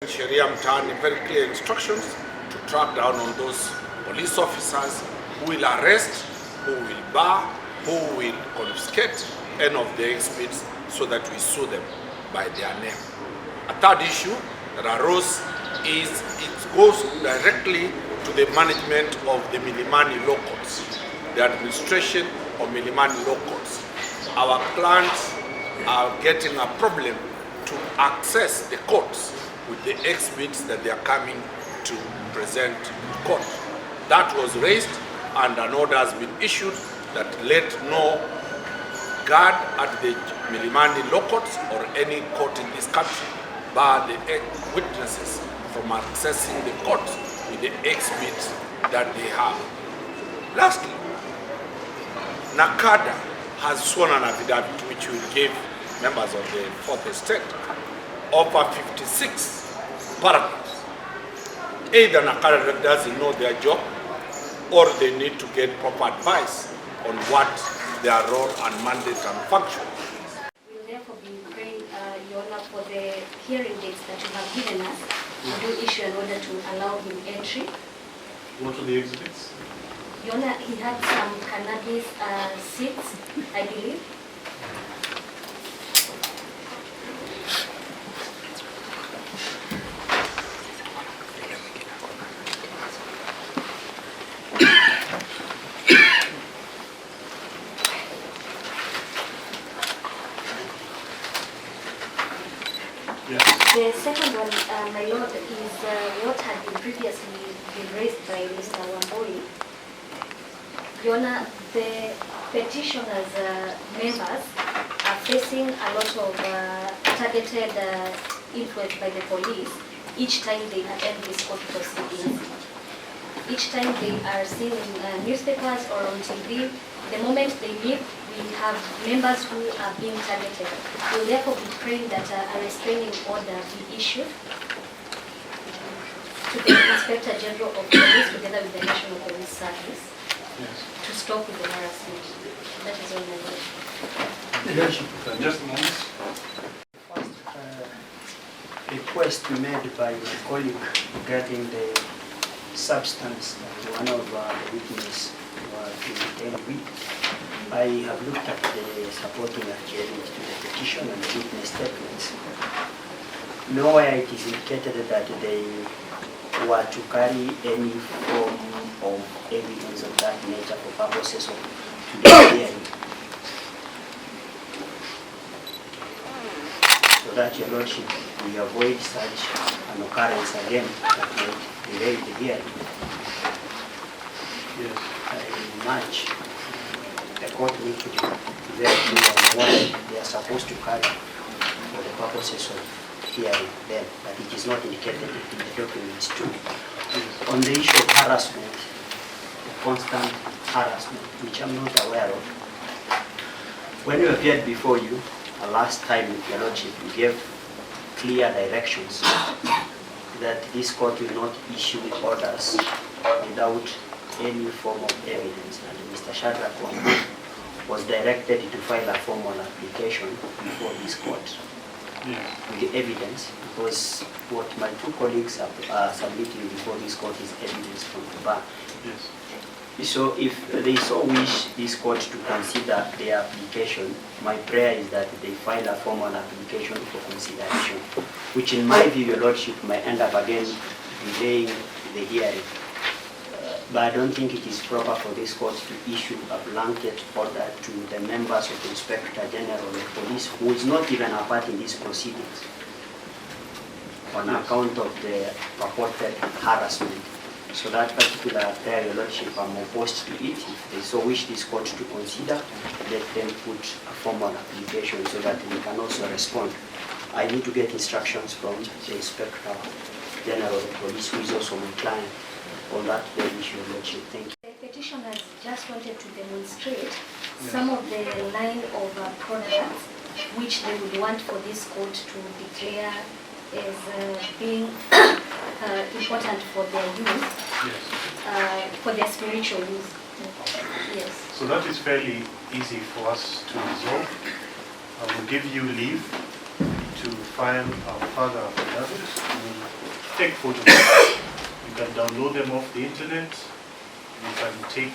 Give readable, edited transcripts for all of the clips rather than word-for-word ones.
Sharia mtaani, very clear instructions to track down on those police officers who will arrest, who will bar, who will confiscate any of the exhibits so that we sue them by their name. A third issue that arose is it goes directly to the management of the Milimani law courts, the administration of Milimani law courts. Our clients are getting a problem to access the courts with the exhibits that they are coming to present to court. That was raised and an order has been issued that let no guard at the Milimani law courts or any court in this country bar the witnesses from accessing the court with the exhibits that they have. Lastly, NACADA has sworn an affidavit which will give members of the Fourth Estate over 56 paragraphs. Either NACADA doesn't know their job or they need to get proper advice on what their role and mandate and function. We will therefore be praying, Your Honor, for the hearing dates that you have given us. We do issue an order to allow him entry. What are the exhibits? Your Honor, he had some cannabis seeds, I believe. The second one, my lord, is what had been previously been raised by Mr. Wamboi. Your Honor, the petitioners' members are facing a lot of targeted influence by the police each time they attend these court proceedings. Each time they are seen in newspapers or on TV, the moment they leave, we have members who are being targeted. We will therefore be praying that a restraining order be issued to the Inspector General of Police together with the National Police Service to stop with the harassment. That is all my lordship. Just a moment. First, request made by my colleague regarding the substance that one of the witnesses was detained with. I have looked at the supporting affidavit to the petition and the witness statements. Nowhere it is indicated that they were to carry any form of evidence of that nature for purposes of today's hearing. So that, Your Lordship, we avoid such an occurrence again that may delay the hearing. Yes. In March, the court needs to be very clear on what they are supposed to carry for the purposes of hearing them, but it is not indicated in the documents too. On the issue of harassment, the constant harassment, which I'm not aware of, when we appeared before you last time, Your Lordship, we gave clear directions that this court will not issue orders without any form of evidence, and Mr. Shadrach was directed to file a formal application before this court with the evidence, because what my two colleagues are submitting before this court is evidence from the bar. Yes. So if they so wish this court to consider their application, my prayer is that they file a formal application for consideration, which in my view, Your Lordship, might end up again delaying the hearing. But I don't think it is proper for this court to issue a blanket order to the members of the Inspector General of Police, who is not even a part in these proceedings, on account of the purported harassment. So that particular prayer, Your Lordship, I'm opposed to it. If they so wish this court to consider, let them put a formal application so that we can also respond. I need to get instructions from the Inspector General of Police, who is also my client, on that very issue, Your Lordship. Thank you. The petitioners just wanted to demonstrate some of the line of products which they would want for this court to declare as being important for their use, for their spiritual use. Yes. So that is fairly easy for us to resolve. I will give you leave to file a further affidavit, we'll take photographs. You can download them off the internet. You can take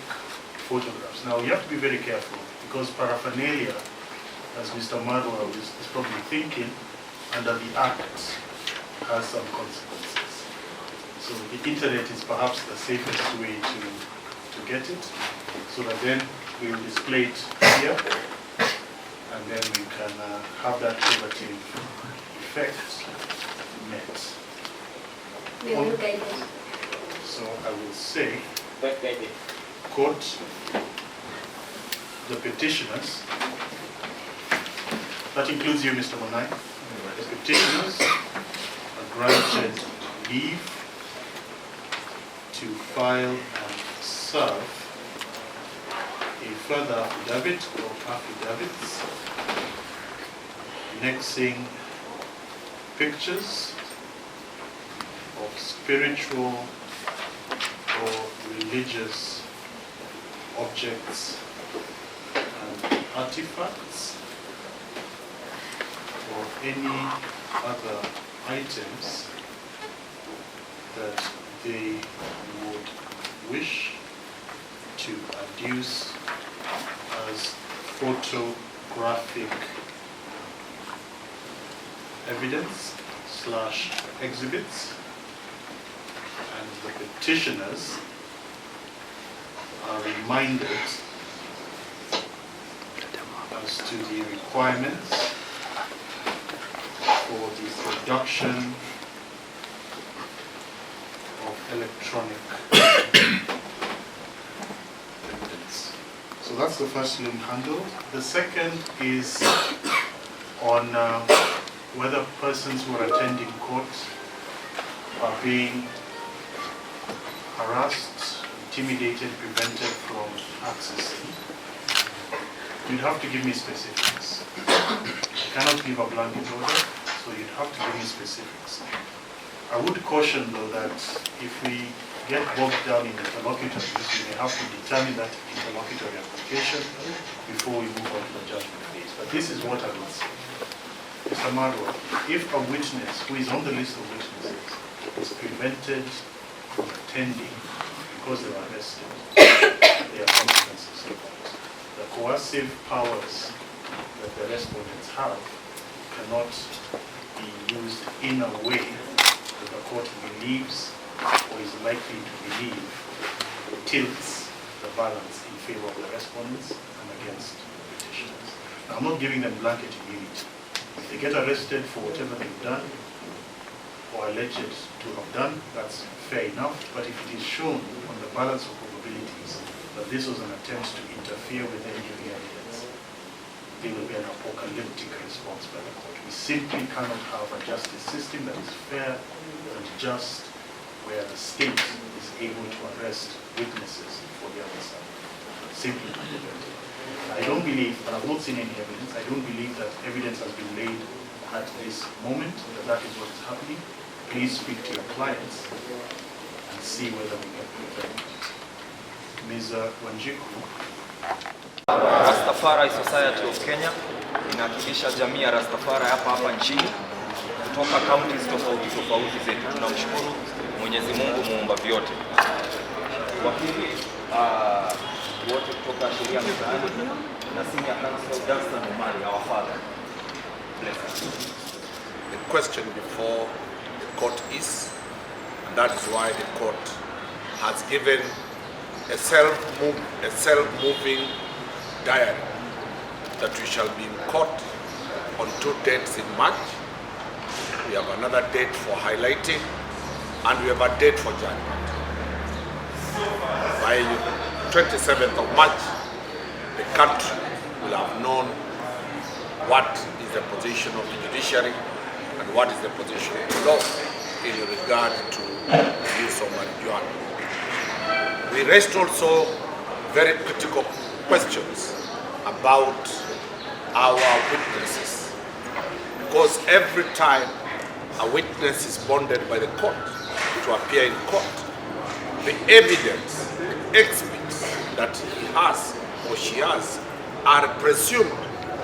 photographs. Now you have to be very careful because paraphernalia, as Mr. Marwa is probably thinking, under the Act has some consequences. So the internet is perhaps the safest way to get it, so that then we will display it here, and then we can have that probative effect met. We will look at it. So I will say, quote, the petitioners, that includes you, Mr. Monai, the petitioners are granted leave to file and serve a further affidavit or affidavits annexing pictures of spiritual or religious objects and artifacts or any other items that they would wish to adduce as photographic evidence / exhibits, and the petitioners are reminded as to the requirements for the production of electronic evidence. So that's the first link handled. The second is on whether persons who are attending court are being harassed, intimidated, prevented from accessing. You'd have to give me specifics. I cannot give a blanket order, so you'd have to give me specifics. I would caution though that if we get bogged down in interlocutors, we may have to determine that interlocutory application before we move on to the judgment phase. But this is what I would say. Mr. Marwa, if a witness who is on the list of witnesses is prevented from attending because they were arrested, there are consequences of that. The coercive powers that the respondents have cannot be used in a way that the court believes or is likely to believe tilts the balance in favor of the respondents and against the petitioners. Now, I'm not giving them blanket immunity. If they get arrested for whatever they've done or alleged to have done, that's fair enough. But if it is shown on the balance of probabilities that this was an attempt to interfere with any of the evidence, there will be an apocalyptic response by the court. We simply cannot have a justice system that is fair and just, where the state is able to arrest witnesses for the other side. Simply to prevent it. I don't believe, and I've not seen any evidence, I don't believe that evidence has been laid at this moment, that is what is happening. Please speak to your clients and see whether we can prevent it. Ms. Wanjiku. Rastafari Society of Kenya inawakilisha jamii ya Rastafari hapa nchini kutoka counties tofauti zetu. Tunamshukuru Mwenyezi Mungu muumba vyote. Wakili wote kutoka sheria mtaani na senior counsel Justin Omari, our father. Bless you. The question before the court is, and that is why the court has given a self-moving diary that we shall be in court on 2 dates in March. We have another date for highlighting, and we have a date for judgment. By 27th of March, the country will have known what is the position of the judiciary and what is the position of the law in regard to the use of marijuana. We raised also very critical questions about our witnesses, because every time a witness is bonded by the court to appear in court, the evidence, the exhibits that he has or she has are presumed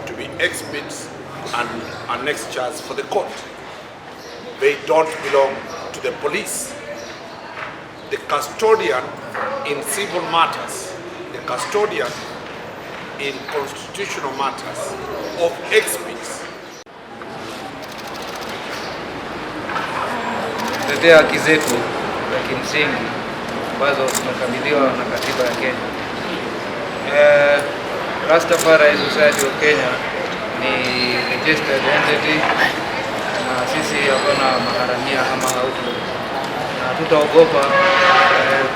to be exhibits and annexures for the court. They don't belong to the police. The custodian in civil matters, the custodian in constitutional matters of experts. Tetea haki zetu za kimsingi ambazo tumekabidhiwa na katiba ya Kenya. Rastafarian Society of Kenya ni registered entity na sisi hakuna maharamia kama outlaw, na tutaogopa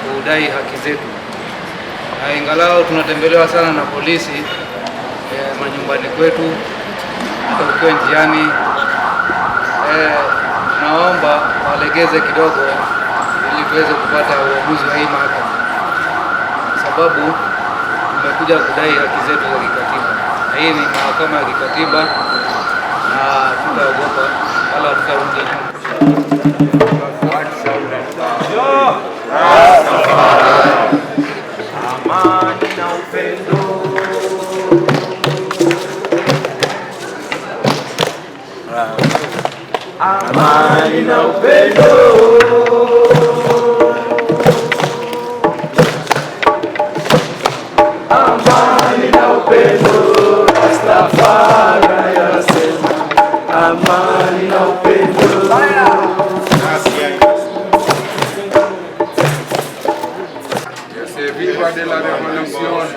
kudai haki zetu. Ingalao tunatembelewa sana na polisi manyumbani kwetu, hata ukiwa njiani, naomba walegeze kidogo ili tuweze kupata uamuzi wa hii mahakama, sababu tumekuja kudai haki zetu za kikatiba, na hii ni mahakama ya kikatiba na tutaogopa wala tutarudi nyuma. Amani na upendo. Amani na upendo. Amani na upendo. Rastafarian yasema amani na upendo. Viva de la revolución,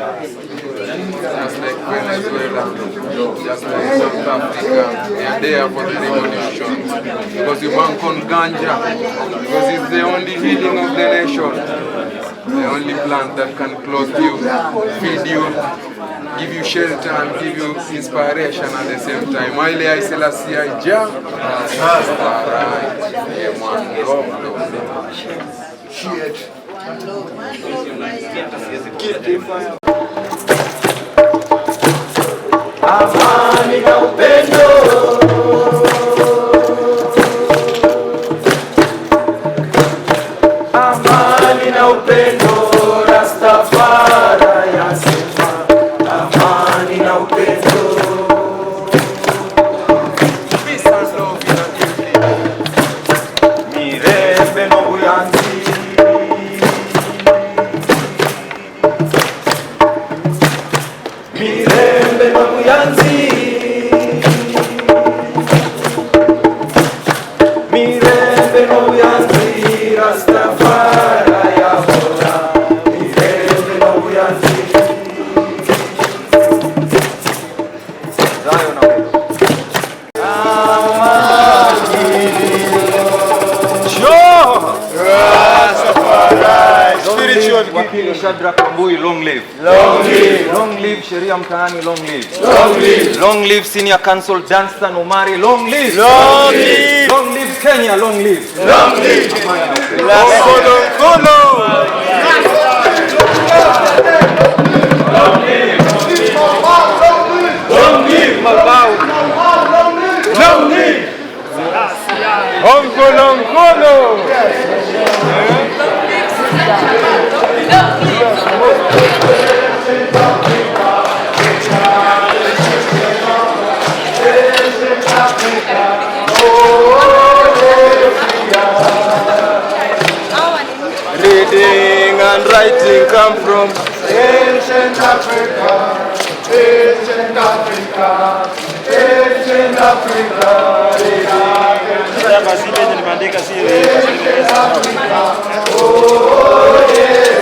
just like Venezuela, just like South Africa, they are there for the revolution. Because you bank on ganja, because it's the only healing of the nation, the only plant that can clothe you, feed you, give you shelter and give you inspiration at the same time. Haile Selassie Jah, Amani na upendo. Amani na upendo. Rastafarian yasema amani na upendo. peace and love in a unity. Mirembe no buyanzi. Mirembe no buyanzi. Mirembe no buyanzi. Rastafarian yabora. Mirembe no buyanzi. Zayo na wewe. Wakili Shadrack Mbui, long live. Long live. Long live Sheria Mtaani, long live. Long live. Long live Senior Counsel Danstan Omari, long live. Long live. Long live Kenya, long live. Long live. Kono. Long live. Long live Mabau. Long live. Kono. Reading and writing come from ancient Africa, ancient Africa, ancient Africa. Reading and writing come from ancient Africa. Oh, yeah.